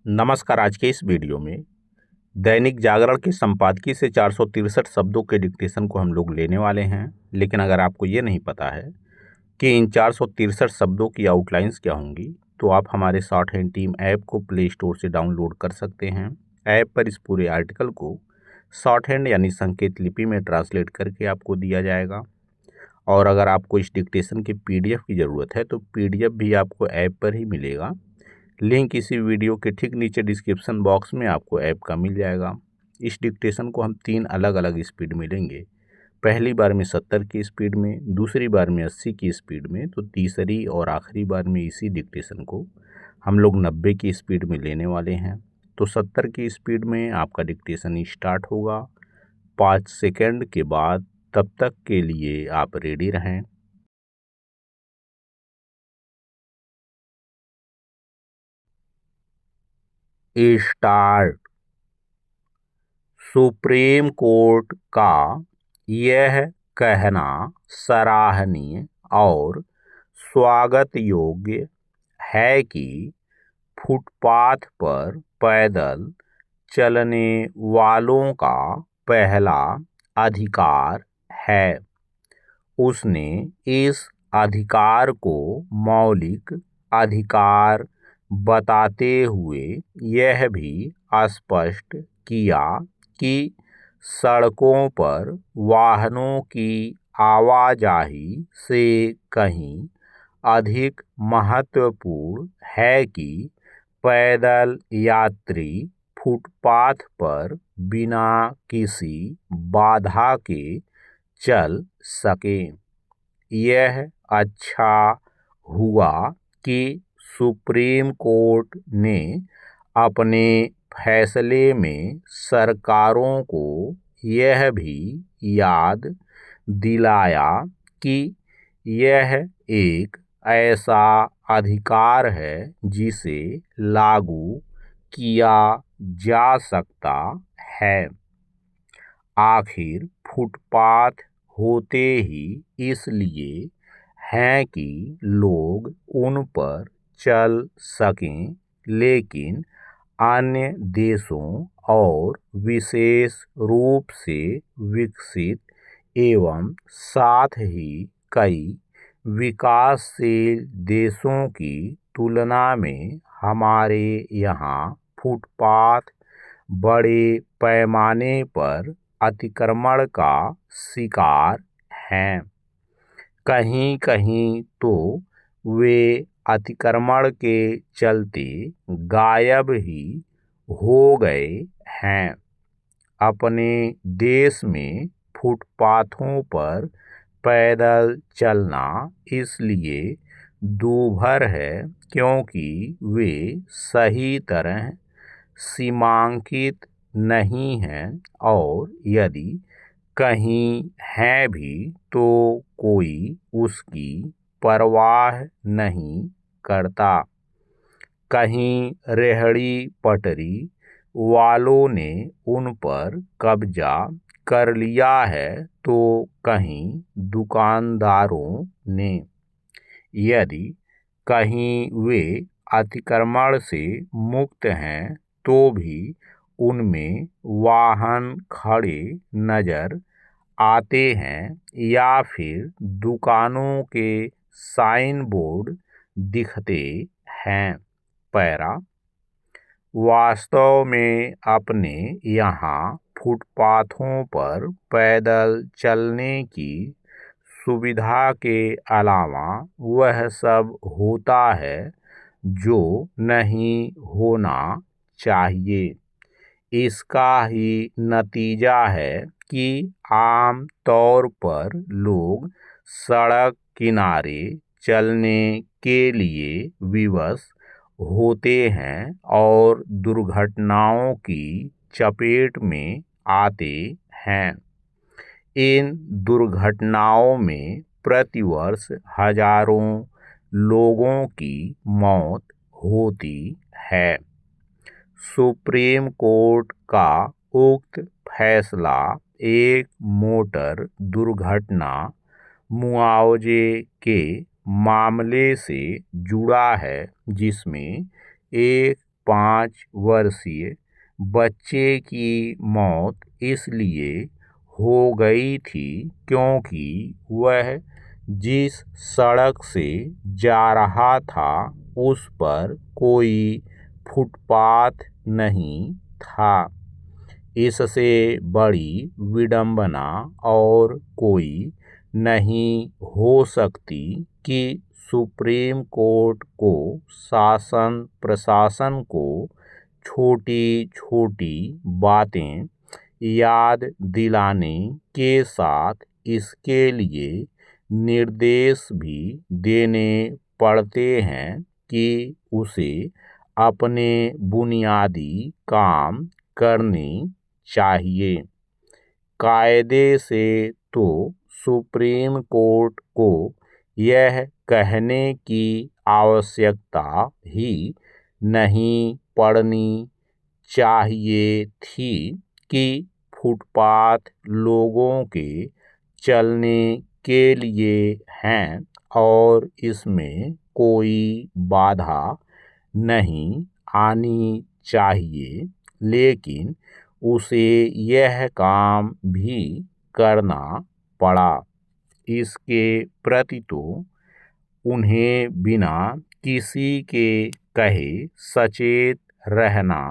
नमस्कार। आज के इस वीडियो में दैनिक जागरण के संपादकीय से 463 शब्दों के डिक्टेशन को हम लोग लेने वाले हैं। लेकिन अगर आपको ये नहीं पता है कि इन 463 शब्दों की आउटलाइंस क्या होंगी, तो आप हमारे शॉर्ट हैंड टीम ऐप को प्ले स्टोर से डाउनलोड कर सकते हैं। ऐप पर इस पूरे आर्टिकल को शॉर्ट हैंड यानी संकेत लिपि में ट्रांसलेट करके आपको दिया जाएगा। और अगर आपको इस डिक्टेशन की PDF की ज़रूरत है तो PDF भी आपको ऐप पर ही मिलेगा। लिंक इसी वीडियो के ठीक नीचे डिस्क्रिप्शन बॉक्स में आपको ऐप का मिल जाएगा। इस डिक्टेशन को हम 3 अलग अलग स्पीड में लेंगे। पहली बार में 70 की स्पीड में, दूसरी बार में 80 की स्पीड में, तो तीसरी और आखिरी बार में इसी डिक्टेशन को हम लोग 90 की स्पीड में लेने वाले हैं। तो 70 की स्पीड में आपका डिक्टेशन स्टार्ट होगा 5 सेकंड के बाद। तब तक के लिए आप रेडी रहें। स्टार्ट। सुप्रीम कोर्ट का यह कहना सराहनीय और स्वागत योग्य है कि फुटपाथ पर पैदल चलने वालों का पहला अधिकार है। उसने इस अधिकार को मौलिक अधिकार बताते हुए यह भी स्पष्ट किया कि सड़कों पर वाहनों की आवाजाही से कहीं अधिक महत्वपूर्ण है कि पैदल यात्री फुटपाथ पर बिना किसी बाधा के चल सकें। यह अच्छा हुआ कि सुप्रीम कोर्ट ने अपने फैसले में सरकारों को यह भी याद दिलाया कि यह एक ऐसा अधिकार है जिसे लागू किया जा सकता है। आखिर फुटपाथ होते ही इसलिए हैं कि लोग उन पर चल सकें, लेकिन अन्य देशों और विशेष रूप से विकसित एवं साथ ही कई विकासशील देशों की तुलना में हमारे यहाँ फुटपाथ बड़े पैमाने पर अतिक्रमण का शिकार हैं। कहीं कहीं तो वे अतिक्रमण के चलते गायब ही हो गए हैं। अपने देश में फुटपाथों पर पैदल चलना इसलिए दूभर है क्योंकि वे सही तरह सीमांकित नहीं हैं, और यदि कहीं है भी तो कोई उसकी परवाह नहीं करता। कहीं रेहड़ी पटरी वालों ने उन पर कब्जा कर लिया है तो कहीं दुकानदारों ने। यदि कहीं वे अतिक्रमण से मुक्त हैं तो भी उनमें वाहन खड़े नजर आते हैं या फिर दुकानों के साइन बोर्ड दिखते हैं। पैरा वास्तव में अपने यहाँ फुटपाथों पर पैदल चलने की सुविधा के अलावा वह सब होता है जो नहीं होना चाहिए। इसका ही नतीजा है कि आम तौर पर लोग सड़क किनारे चलने के लिए विवश होते हैं और दुर्घटनाओं की चपेट में आते हैं। इन दुर्घटनाओं में प्रतिवर्ष हजारों लोगों की मौत होती है। सुप्रीम कोर्ट का उक्त फैसला एक मोटर दुर्घटना मुआवजे के मामले से जुड़ा है जिसमें एक 5 वर्षीय बच्चे की मौत इसलिए हो गई थी क्योंकि वह जिस सड़क से जा रहा था उस पर कोई फुटपाथ नहीं था। इससे बड़ी विडंबना और कोई नहीं हो सकती कि सुप्रीम कोर्ट को शासन प्रशासन को छोटी छोटी बातें याद दिलाने के साथ इसके लिए निर्देश भी देने पड़ते हैं कि उसे अपने बुनियादी काम करने चाहिए। कायदे से तो सुप्रीम कोर्ट को यह कहने की आवश्यकता ही नहीं पड़नी चाहिए थी कि फुटपाथ लोगों के चलने के लिए हैं और इसमें कोई बाधा नहीं आनी चाहिए, लेकिन उसे यह काम भी करना पड़ा। इसके प्रति तो उन्हें बिना किसी के कहे सचेत रहना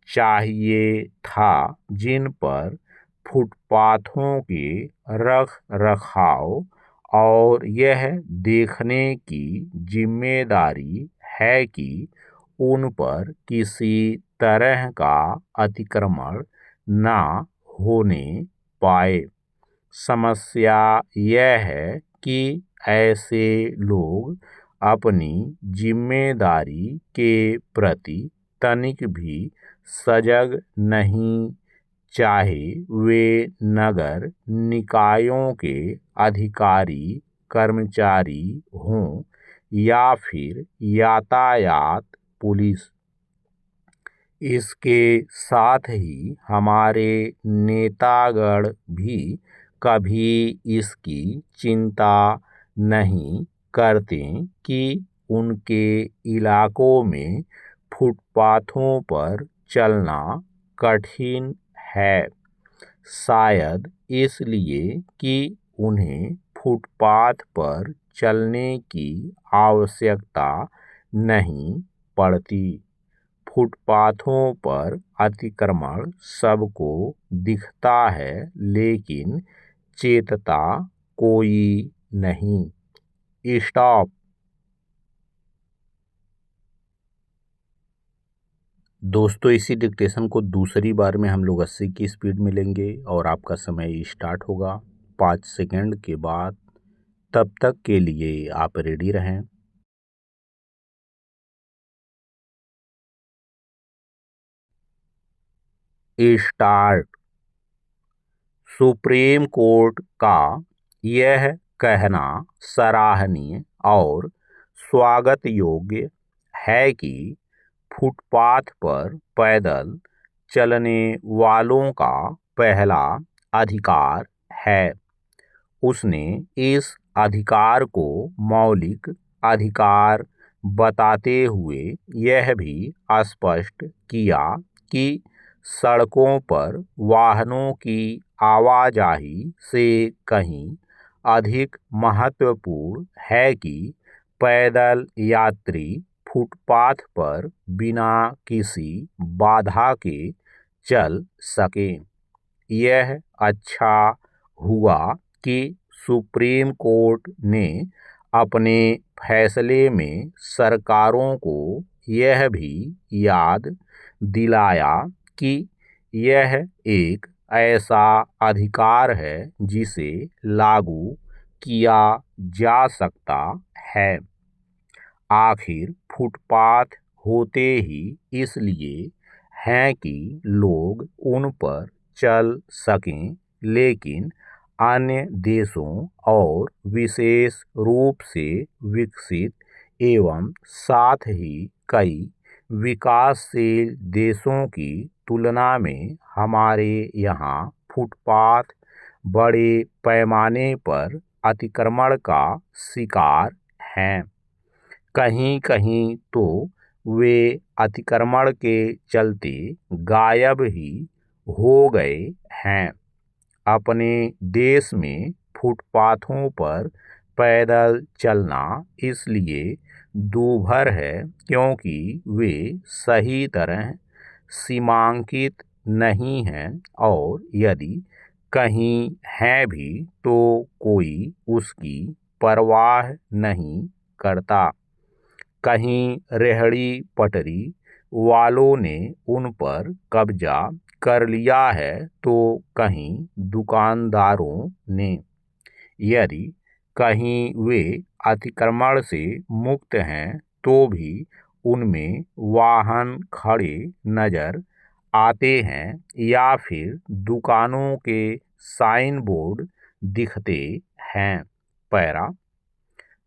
चाहिए था जिन पर फुटपाथों के रख रखाव और यह देखने की जिम्मेदारी है कि उन पर किसी तरह का अतिक्रमण ना होने पाए। समस्या यह है कि ऐसे लोग अपनी जिम्मेदारी के प्रति तनिक भी सजग नहीं, चाहे वे नगर निकायों के अधिकारी कर्मचारी हों या फिर यातायात पुलिस। इसके साथ ही हमारे नेतागण भी कभी इसकी चिंता नहीं करते कि उनके इलाकों में फुटपाथों पर चलना कठिन है, शायद इसलिए कि उन्हें फुटपाथ पर चलने की आवश्यकता नहीं पड़ती। फुटपाथों पर अतिक्रमण सबको दिखता है लेकिन चेतता कोई नहीं। स्टॉप। दोस्तों, इसी डिक्टेशन को दूसरी बार में हम लोग 80 की स्पीड में लेंगे और आपका समय स्टार्ट होगा 5 सेकंड के बाद। तब तक के लिए आप रेडी रहें। स्टार्ट। सुप्रीम कोर्ट का यह कहना सराहनीय और स्वागत योग्य है कि फुटपाथ पर पैदल चलने वालों का पहला अधिकार है। उसने इस अधिकार को मौलिक अधिकार बताते हुए यह भी स्पष्ट किया कि सड़कों पर वाहनों की आवाजाही से कहीं अधिक महत्वपूर्ण है कि पैदल यात्री फुटपाथ पर बिना किसी बाधा के चल सकें। यह अच्छा हुआ कि सुप्रीम कोर्ट ने अपने फैसले में सरकारों को यह भी याद दिलाया कि यह एक ऐसा अधिकार है जिसे लागू किया जा सकता है। आखिर फुटपाथ होते ही इसलिए हैं कि लोग उन पर चल सकें, लेकिन अन्य देशों और विशेष रूप से विकसित एवं साथ ही कई विकासशील देशों की तुलना में हमारे यहाँ फुटपाथ बड़े पैमाने पर अतिक्रमण का शिकार हैं। कहीं कहीं तो वे अतिक्रमण के चलते गायब ही हो गए हैं। अपने देश में फुटपाथों पर पैदल चलना इसलिए दूभर है क्योंकि वे सही तरह सीमांकित नहीं हैं और यदि कहीं है भी तो कोई उसकी परवाह नहीं करता। कहीं रेहड़ी पटरी वालों ने उन पर कब्जा कर लिया है तो कहीं दुकानदारों ने। यदि कहीं वे अतिक्रमण से मुक्त हैं तो भी उनमें वाहन खड़े नजर आते हैं या फिर दुकानों के साइन बोर्ड दिखते हैं। पैरा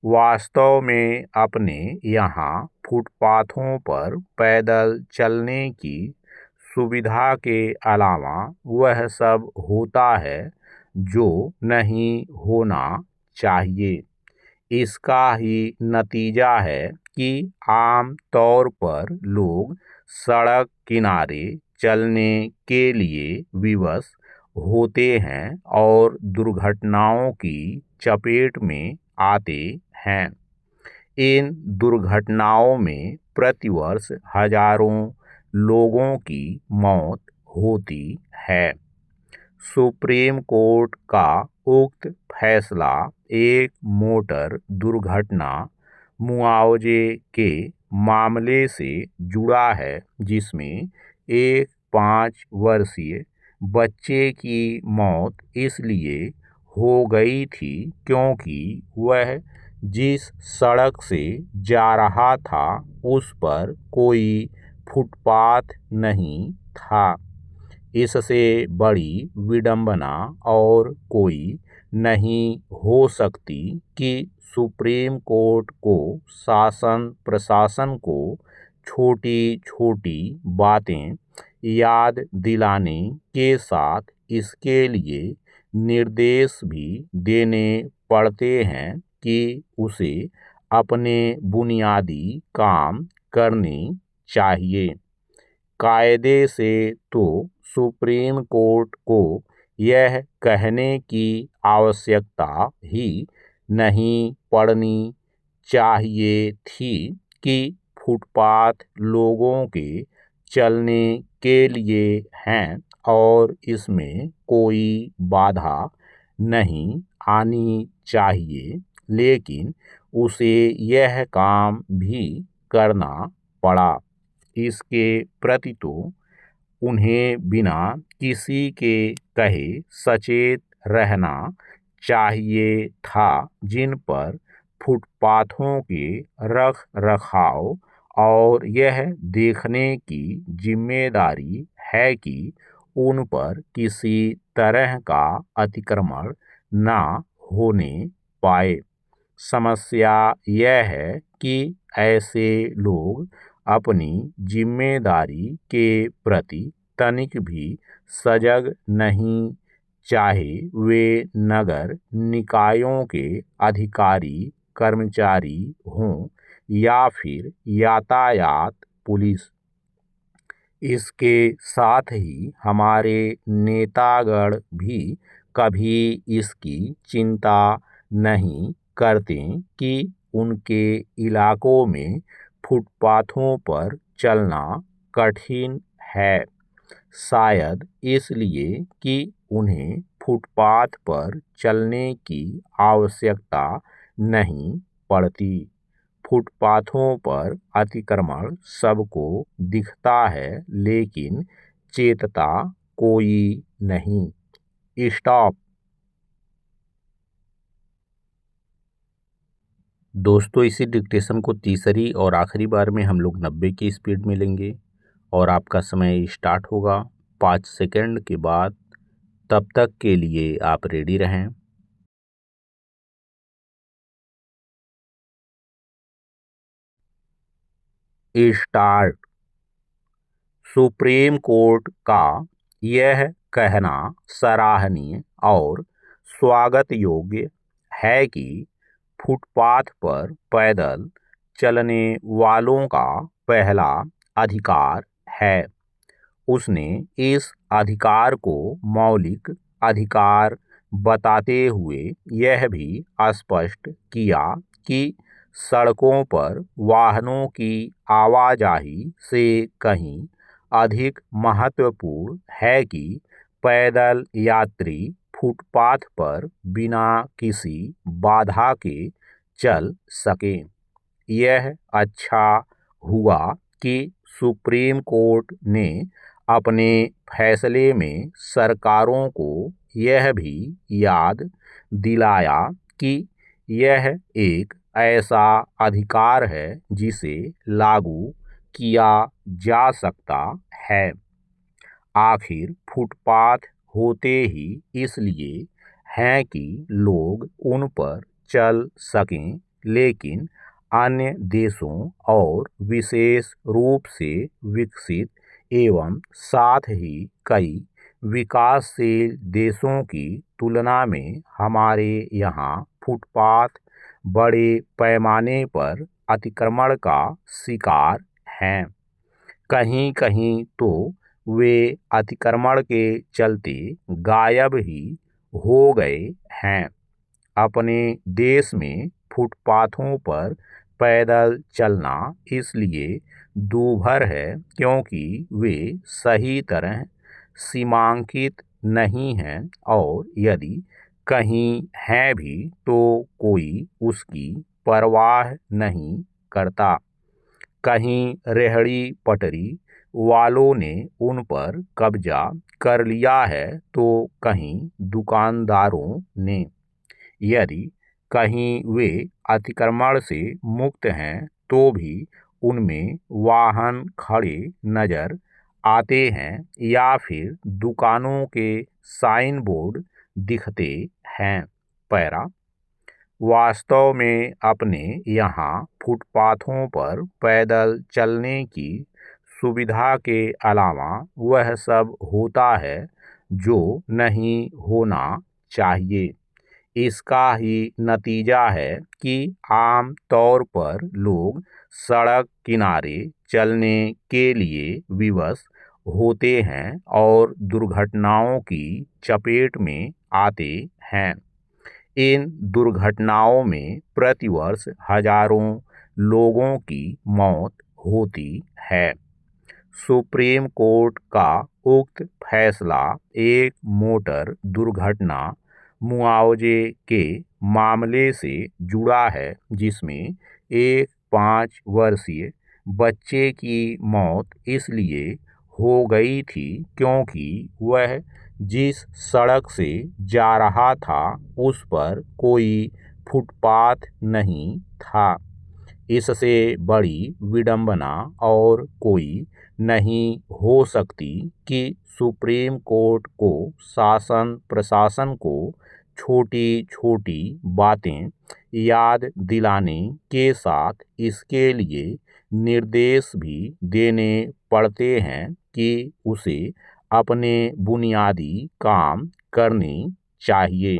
वास्तव में अपने यहाँ फुटपाथों पर पैदल चलने की सुविधा के अलावा वह सब होता है जो नहीं होना चाहिए। इसका ही नतीजा है कि आम तौर पर लोग सड़क किनारे चलने के लिए विवश होते हैं और दुर्घटनाओं की चपेट में आते हैं। इन दुर्घटनाओं में प्रतिवर्ष हजारों लोगों की मौत होती है। सुप्रीम कोर्ट का उक्त फैसला एक मोटर दुर्घटना मुआवजे के मामले से जुड़ा है जिसमें एक 5 वर्षीय बच्चे की मौत इसलिए हो गई थी क्योंकि वह जिस सड़क से जा रहा था उस पर कोई फुटपाथ नहीं था। इससे बड़ी विडंबना और कोई नहीं हो सकती कि सुप्रीम कोर्ट को शासन प्रशासन को छोटी छोटी बातें याद दिलाने के साथ इसके लिए निर्देश भी देने पड़ते हैं कि उसे अपने बुनियादी काम करने चाहिए। कायदे से तो सुप्रीम कोर्ट को यह कहने की आवश्यकता ही नहीं पड़नी चाहिए थी कि फुटपाथ लोगों के चलने के लिए हैं और इसमें कोई बाधा नहीं आनी चाहिए, लेकिन उसे यह काम भी करना पड़ा। इसके प्रति तो उन्हें बिना किसी के कहे सचेत रहना चाहिए था जिन पर फुटपाथों के रख रखाव और यह देखने की जिम्मेदारी है कि उन पर किसी तरह का अतिक्रमण ना होने पाए। समस्या यह है कि ऐसे लोग अपनी जिम्मेदारी के प्रति तनिक भी सजग नहीं, चाहे वे नगर निकायों के अधिकारी कर्मचारी हों या फिर यातायात पुलिस। इसके साथ ही हमारे नेतागण भी कभी इसकी चिंता नहीं करते कि उनके इलाकों में फुटपाथों पर चलना कठिन है, शायद इसलिए कि उन्हें फुटपाथ पर चलने की आवश्यकता नहीं पड़ती। फुटपाथों पर अतिक्रमण सबको दिखता है लेकिन चेतता कोई नहीं। स्टॉप। दोस्तों, इसी डिक्टेशन को तीसरी और आखिरी बार में हम लोग 90 की स्पीड में लेंगे और आपका समय स्टार्ट होगा 5 सेकंड के बाद। तब तक के लिए आप रेडी रहें। स्टार्ट। सुप्रीम कोर्ट का यह कहना सराहनीय और स्वागत योग्य है कि फुटपाथ पर पैदल चलने वालों का पहला अधिकार है। उसने इस अधिकार को मौलिक अधिकार बताते हुए यह भी स्पष्ट किया कि सड़कों पर वाहनों की आवाजाही से कहीं अधिक महत्वपूर्ण है कि पैदल यात्री फुटपाथ पर बिना किसी बाधा के चल सकें। यह अच्छा हुआ कि सुप्रीम कोर्ट ने अपने फैसले में सरकारों को यह भी याद दिलाया कि यह एक ऐसा अधिकार है जिसे लागू किया जा सकता है। आखिर फुटपाथ होते ही इसलिए हैं कि लोग उन पर चल सकें, लेकिन अन्य देशों और विशेष रूप से विकसित एवं साथ ही कई विकासशील देशों की तुलना में हमारे यहाँ फुटपाथ बड़े पैमाने पर अतिक्रमण का शिकार हैं। कहीं कहीं तो वे अतिक्रमण के चलते गायब ही हो गए हैं। अपने देश में फुटपाथों पर पैदल चलना इसलिए दूभर है क्योंकि वे सही तरह सीमांकित नहीं हैं, और यदि कहीं हैं भी तो कोई उसकी परवाह नहीं करता। कहीं रेहड़ी पटरी वालों ने उन पर कब्जा कर लिया है तो कहीं दुकानदारों ने। यदि कहीं वे अतिक्रमण से मुक्त हैं तो भी उनमें वाहन खड़े नजर आते हैं या फिर दुकानों के साइन बोर्ड दिखते हैं। पैरा वास्तव में अपने यहाँ फुटपाथों पर पैदल चलने की सुविधा के अलावा वह सब होता है जो नहीं होना चाहिए। इसका ही नतीजा है कि आम तौर पर लोग सड़क किनारे चलने के लिए विवश होते हैं और दुर्घटनाओं की चपेट में आते हैं। इन दुर्घटनाओं में प्रतिवर्ष हजारों लोगों की मौत होती है। सुप्रीम कोर्ट का उक्त फैसला एक मोटर दुर्घटना मुआवजे के मामले से जुड़ा है जिसमें एक 5 वर्षीय बच्चे की मौत इसलिए हो गई थी क्योंकि वह जिस सड़क से जा रहा था उस पर कोई फुटपाथ नहीं था। इससे बड़ी विडंबना और कोई नहीं हो सकती कि सुप्रीम कोर्ट को शासन प्रशासन को छोटी छोटी बातें याद दिलाने के साथ इसके लिए निर्देश भी देने पड़ते हैं कि उसे अपने बुनियादी काम करने चाहिए।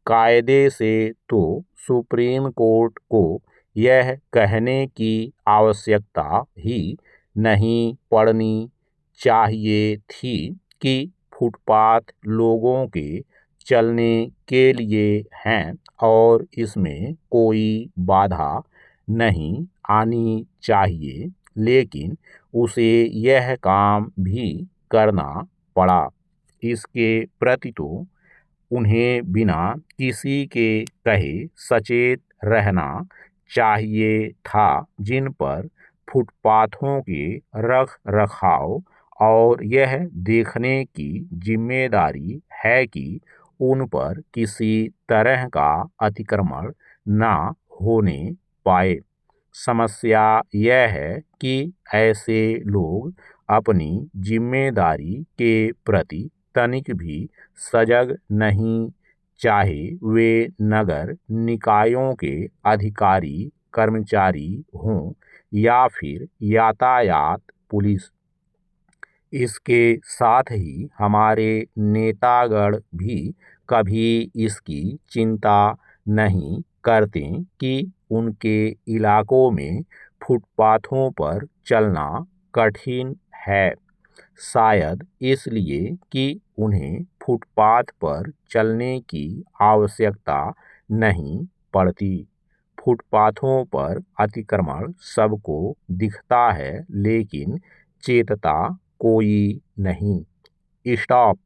कायदे से तो सुप्रीम कोर्ट को यह कहने की आवश्यकता ही नहीं पड़नी चाहिए थी कि फुटपाथ लोगों के चलने के लिए हैं और इसमें कोई बाधा नहीं आनी चाहिए, लेकिन उसे यह काम भी करना पड़ा। इसके प्रति तो उन्हें बिना किसी के कहे सचेत रहना चाहिए था जिन पर फुटपाथों के रख रखाव और यह देखने की जिम्मेदारी है कि उन पर किसी तरह का अतिक्रमण ना होने पाए। समस्या यह है कि ऐसे लोग अपनी जिम्मेदारी के प्रति तनिक भी सजग नहीं, चाहे वे नगर निकायों के अधिकारी कर्मचारी हों या फिर यातायात पुलिस। इसके साथ ही हमारे नेतागण भी कभी इसकी चिंता नहीं करते कि उनके इलाकों में फुटपाथों पर चलना कठिन है, शायद इसलिए कि उन्हें फुटपाथ पर चलने की आवश्यकता नहीं पड़ती। फुटपाथों पर अतिक्रमण सबको दिखता है, लेकिन चेतता कोई नहीं। स्टॉप।